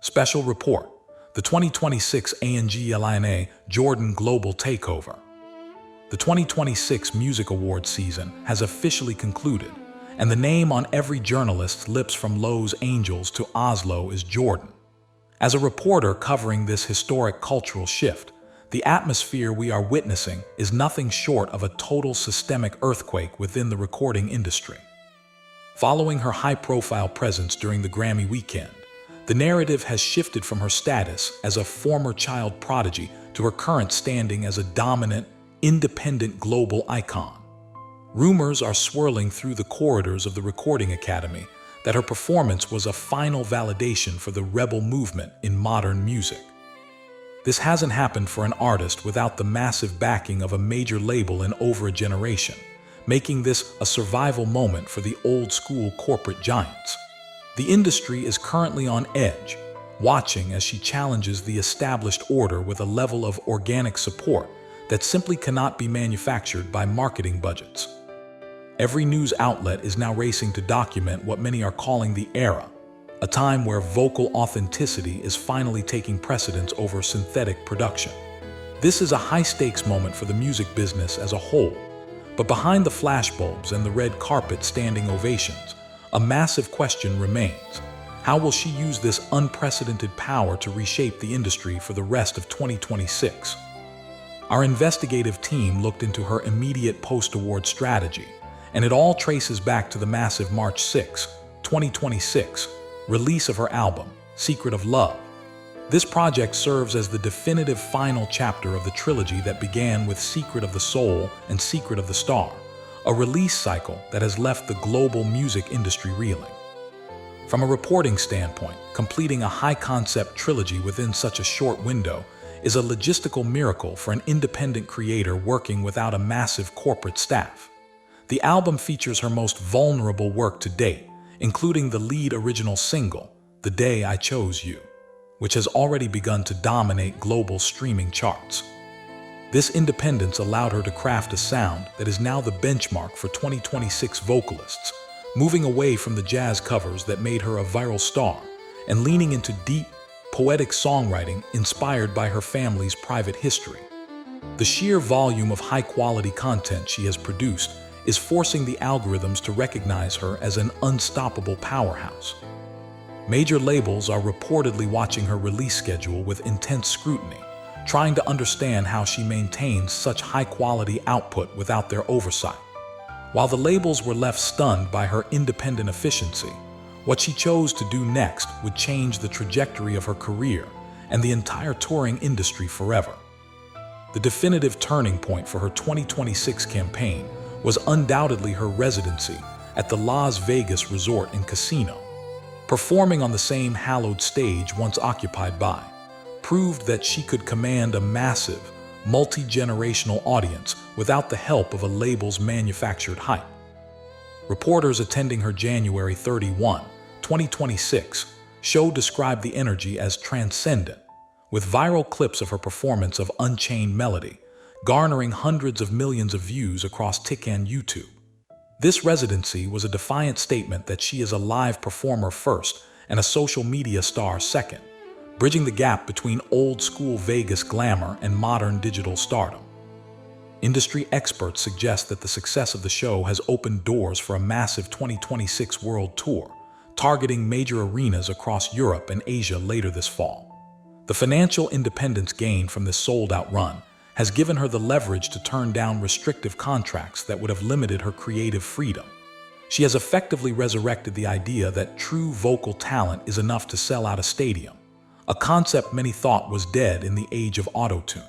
Special Report: the 2026 Angelina Jordan Global Takeover. The 2026 Music Awards season has officially concluded, and the name on every journalist's lips from Los Angeles to Oslo is Jordan. As a reporter covering this historic cultural shift, the atmosphere we are witnessing is nothing short of a total systemic earthquake within the recording industry. Following her high-profile presence during the Grammy weekend, the narrative has shifted from her status as a former child prodigy to her current standing as a dominant, independent global icon. Rumors are swirling through the corridors of the Recording Academy that her performance was a final validation for the rebel movement in modern music. This hasn't happened for an artist without the massive backing of a major label in over a generation, making this a survival moment for the old-school corporate giants. The industry is currently on edge, watching as she challenges the established order with a level of organic support that simply cannot be manufactured by marketing budgets. Every news outlet is now racing to document what many are calling the era, a time where vocal authenticity is finally taking precedence over synthetic production. This is a high-stakes moment for the music business as a whole, but behind the flashbulbs and the red carpet standing ovations, a massive question remains. How will she use this unprecedented power to reshape the industry for the rest of 2026? Our investigative team looked into her immediate post-award strategy, and it all traces back to the massive March 6, 2026, release of her album, Secret of Love. This project serves as the definitive final chapter of the trilogy that began with Secret of the Soul and Secret of the Star, a release cycle that has left the global music industry reeling. From a reporting standpoint, completing a high-concept trilogy within such a short window is a logistical miracle for an independent creator working without a massive corporate staff. The album features her most vulnerable work to date, including the lead original single, The Day I Chose You, which has already begun to dominate global streaming charts. This independence allowed her to craft a sound that is now the benchmark for 2026 vocalists, moving away from the jazz covers that made her a viral star and leaning into deep, poetic songwriting inspired by her family's private history. The sheer volume of high-quality content she has produced is forcing the algorithms to recognize her as an unstoppable powerhouse. Major labels are reportedly watching her release schedule with intense scrutiny, trying to understand how she maintains such high-quality output without their oversight. While the labels were left stunned by her independent efficiency, what she chose to do next would change the trajectory of her career and the entire touring industry forever. The definitive turning point for her 2026 campaign was undoubtedly her residency at the Las Vegas Resort and Casino. Performing on the same hallowed stage once occupied by, proved that she could command a massive, multi-generational audience without the help of a label's manufactured hype. Reporters attending her January 31, 2026 show described the energy as transcendent, with viral clips of her performance of Unchained Melody garnering hundreds of millions of views across TikTok and YouTube. This residency was a defiant statement that she is a live performer first and a social media star second, bridging the gap between old-school Vegas glamour and modern digital stardom. Industry experts suggest that the success of the show has opened doors for a massive 2026 world tour, targeting major arenas across Europe and Asia later this fall. The financial independence gained from this sold-out run has given her the leverage to turn down restrictive contracts that would have limited her creative freedom. She has effectively resurrected the idea that true vocal talent is enough to sell out a stadium, a concept many thought was dead in the age of auto-tune.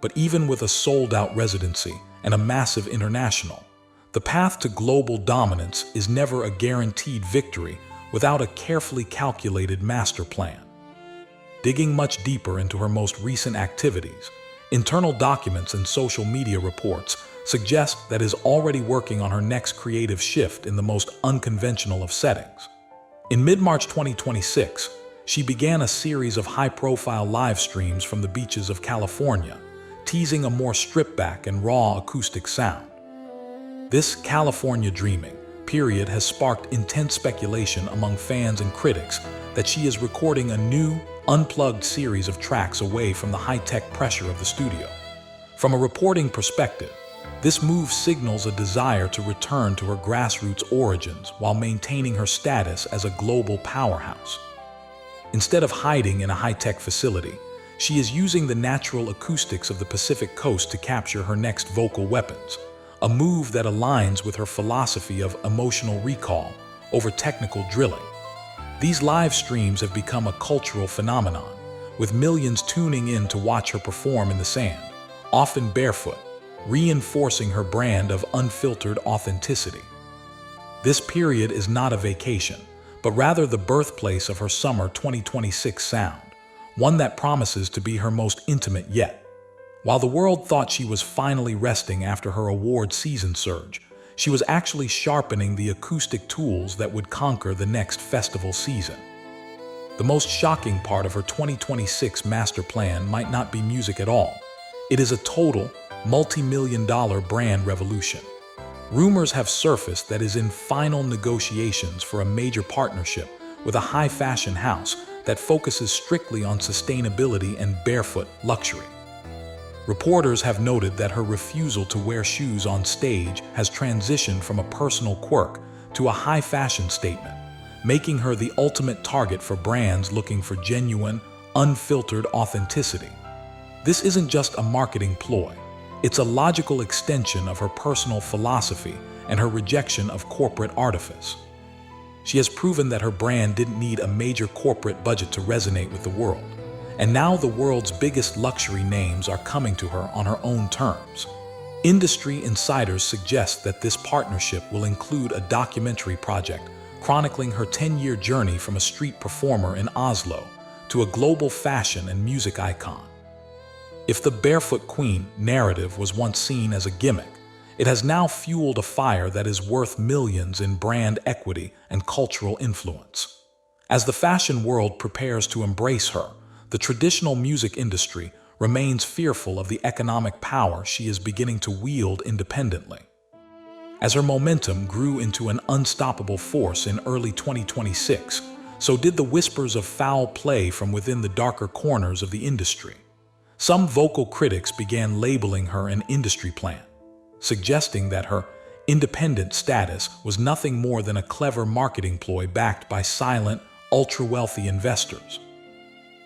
But even with a sold-out residency and a massive international, the path to global dominance is never a guaranteed victory without a carefully calculated master plan. Digging much deeper into her most recent activities, internal documents and social media reports suggest that is already working on her next creative shift in the most unconventional of settings. In mid-March 2026, she began a series of high-profile live streams from the beaches of California, teasing a more stripped-back and raw acoustic sound. This California dreaming period has sparked intense speculation among fans and critics that she is recording a new, unplugged series of tracks away from the high-tech pressure of the studio. From a reporting perspective, this move signals a desire to return to her grassroots origins while maintaining her status as a global powerhouse. Instead of hiding in a high-tech facility, she is using the natural acoustics of the Pacific Coast to capture her next vocal weapons, a move that aligns with her philosophy of emotional recall over technical drilling. These live streams have become a cultural phenomenon, with millions tuning in to watch her perform in the sand, often barefoot, reinforcing her brand of unfiltered authenticity. This period is not a vacation, but rather the birthplace of her summer 2026 sound, one that promises to be her most intimate yet. While the world thought she was finally resting after her award season surge, she was actually sharpening the acoustic tools that would conquer the next festival season. The most shocking part of her 2026 master plan might not be music at all. It is a total, multi-million-dollar brand revolution. Rumors have surfaced that is in final negotiations for a major partnership with a high-fashion house that focuses strictly on sustainability and barefoot luxury. Reporters have noted that her refusal to wear shoes on stage has transitioned from a personal quirk to a high-fashion statement, making her the ultimate target for brands looking for genuine, unfiltered authenticity. This isn't just a marketing ploy. It's a logical extension of her personal philosophy and her rejection of corporate artifice. She has proven that her brand didn't need a major corporate budget to resonate with the world, and now the world's biggest luxury names are coming to her on her own terms. Industry insiders suggest that this partnership will include a documentary project chronicling her 10-year journey from a street performer in Oslo to a global fashion and music icon. If the Barefoot Queen narrative was once seen as a gimmick, it has now fueled a fire that is worth millions in brand equity and cultural influence. As the fashion world prepares to embrace her, the traditional music industry remains fearful of the economic power she is beginning to wield independently. As her momentum grew into an unstoppable force in early 2026, so did the whispers of foul play from within the darker corners of the industry. Some vocal critics began labeling her an industry plant, suggesting that her independent status was nothing more than a clever marketing ploy backed by silent, ultra-wealthy investors.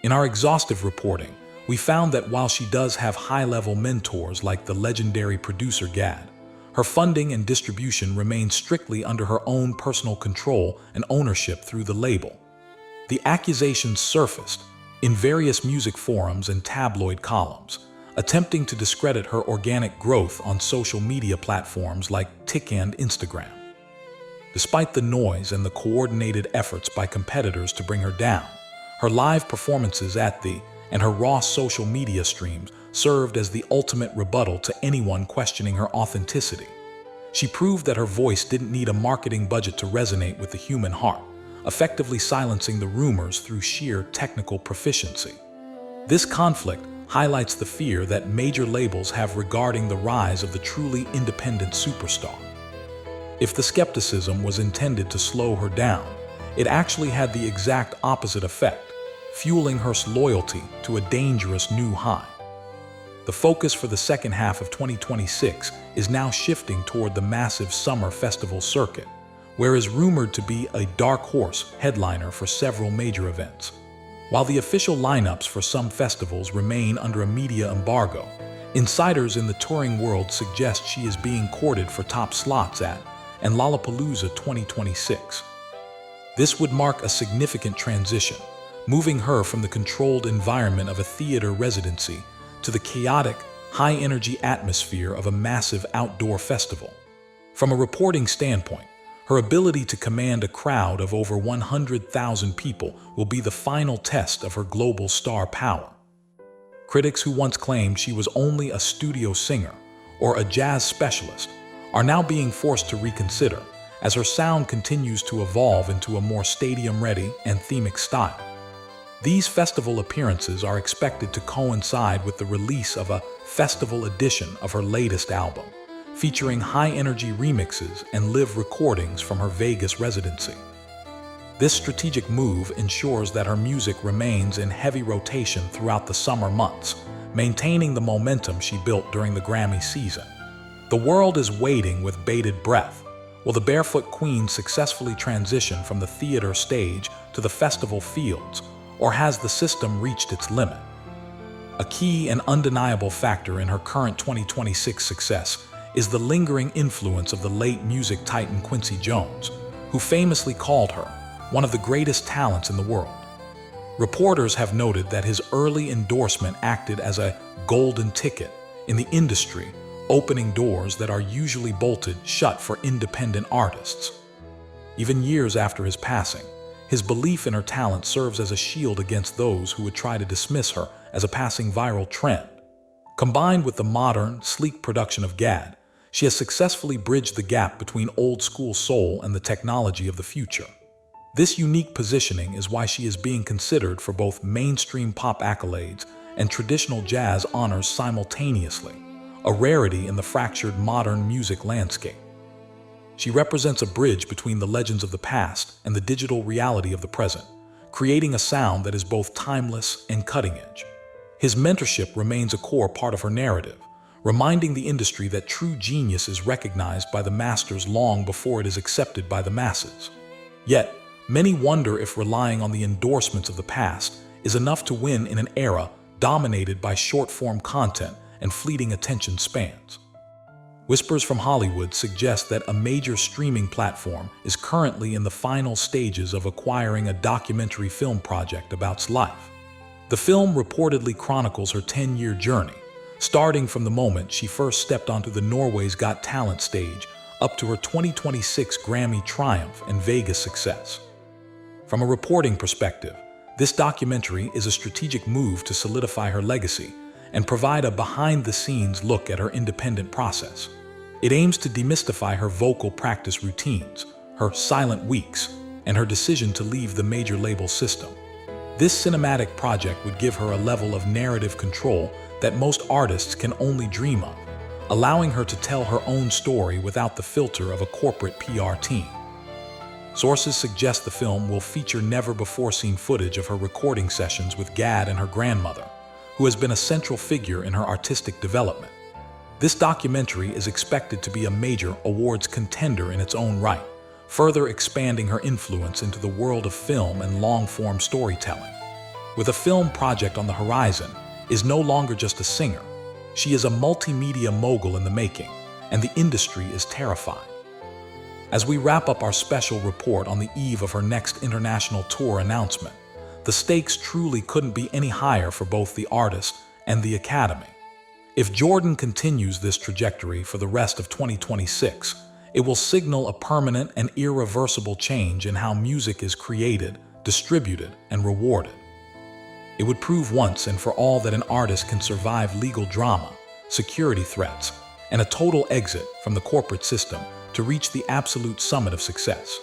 In our exhaustive reporting, we found that while she does have high-level mentors like the legendary producer Gad, her funding and distribution remain strictly under her own personal control and ownership through the label. The accusations surfaced in various music forums and tabloid columns, attempting to discredit her organic growth on social media platforms like TikTok and Instagram. Despite the noise and the coordinated efforts by competitors to bring her down, her live performances at the and her raw social media streams served as the ultimate rebuttal to anyone questioning her authenticity. She proved that her voice didn't need a marketing budget to resonate with the human heart, effectively silencing the rumors through sheer technical proficiency. This conflict highlights the fear that major labels have regarding the rise of the truly independent superstar. If the skepticism was intended to slow her down, it actually had the exact opposite effect, fueling her loyalty to a dangerous new high. The focus for the second half of 2026 is now shifting toward the massive summer festival circuit, where is rumored to be a dark horse headliner for several major events. While the official lineups for some festivals remain under a media embargo, insiders in the touring world suggest she is being courted for top slots at and Lollapalooza 2026. This would mark a significant transition, moving her from the controlled environment of a theater residency to the chaotic, high-energy atmosphere of a massive outdoor festival. From a reporting standpoint, her ability to command a crowd of over 100,000 people will be the final test of her global star power. Critics who once claimed she was only a studio singer or a jazz specialist are now being forced to reconsider as her sound continues to evolve into a more stadium-ready and themic style. These festival appearances are expected to coincide with the release of a festival edition of her latest album, featuring high-energy remixes and live recordings from her Vegas residency. This strategic move ensures that her music remains in heavy rotation throughout the summer months, maintaining the momentum she built during the Grammy season. The world is waiting with bated breath. Will the Barefoot Queen successfully transition from the theater stage to the festival fields, or has the system reached its limit? A key and undeniable factor in her current 2026 success is the lingering influence of the late music titan Quincy Jones, who famously called her one of the greatest talents in the world. Reporters have noted that his early endorsement acted as a golden ticket in the industry, opening doors that are usually bolted shut for independent artists. Even years after his passing, his belief in her talent serves as a shield against those who would try to dismiss her as a passing viral trend. Combined with the modern, sleek production of GAD, she has successfully bridged the gap between old-school soul and the technology of the future. This unique positioning is why she is being considered for both mainstream pop accolades and traditional jazz honors simultaneously, a rarity in the fractured modern music landscape. She represents a bridge between the legends of the past and the digital reality of the present, creating a sound that is both timeless and cutting-edge. His mentorship remains a core part of her narrative, reminding the industry that true genius is recognized by the masters long before it is accepted by the masses. Yet, many wonder if relying on the endorsements of the past is enough to win in an era dominated by short-form content and fleeting attention spans. Whispers from Hollywood suggest that a major streaming platform is currently in the final stages of acquiring a documentary film project about her life. The film reportedly chronicles her 10-year journey, starting from the moment she first stepped onto the Norway's Got Talent stage up to her 2026 Grammy triumph and Vegas success. From a reporting perspective, this documentary is a strategic move to solidify her legacy and provide a behind-the-scenes look at her independent process. It aims to demystify her vocal practice routines, her silent weeks, and her decision to leave the major label system. This cinematic project would give her a level of narrative control that most artists can only dream of, allowing her to tell her own story without the filter of a corporate PR team. Sources suggest the film will feature never-before-seen footage of her recording sessions with GAD and her grandmother, who has been a central figure in her artistic development. This documentary is expected to be a major awards contender in its own right, further expanding her influence into the world of film and long-form storytelling. With a film project on the horizon, is no longer just a singer. She is a multimedia mogul in the making, and the industry is terrified. As we wrap up our special report on the eve of her next international tour announcement, the stakes truly couldn't be any higher for both the artist and the Academy. If Jordan continues this trajectory for the rest of 2026, it will signal a permanent and irreversible change in how music is created, distributed, and rewarded. It would prove once and for all that an artist can survive legal drama, security threats, and a total exit from the corporate system to reach the absolute summit of success.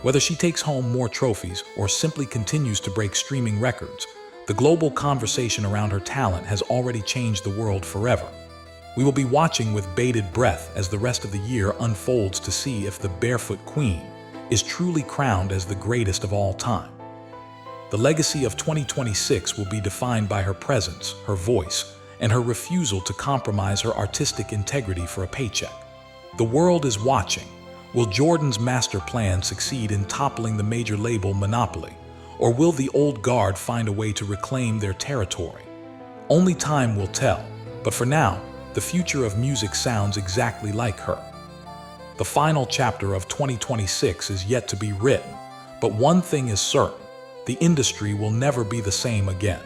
Whether she takes home more trophies or simply continues to break streaming records, the global conversation around her talent has already changed the world forever. We will be watching with bated breath as the rest of the year unfolds to see if the Barefoot Queen is truly crowned as the greatest of all time. The legacy of 2026 will be defined by her presence, her voice, and her refusal to compromise her artistic integrity for a paycheck. The world is watching. Will Jordan's master plan succeed in toppling the major label monopoly, or will the old guard find a way to reclaim their territory? Only time will tell, but for now, the future of music sounds exactly like her. The final chapter of 2026 is yet to be written, but one thing is certain: the industry will never be the same again.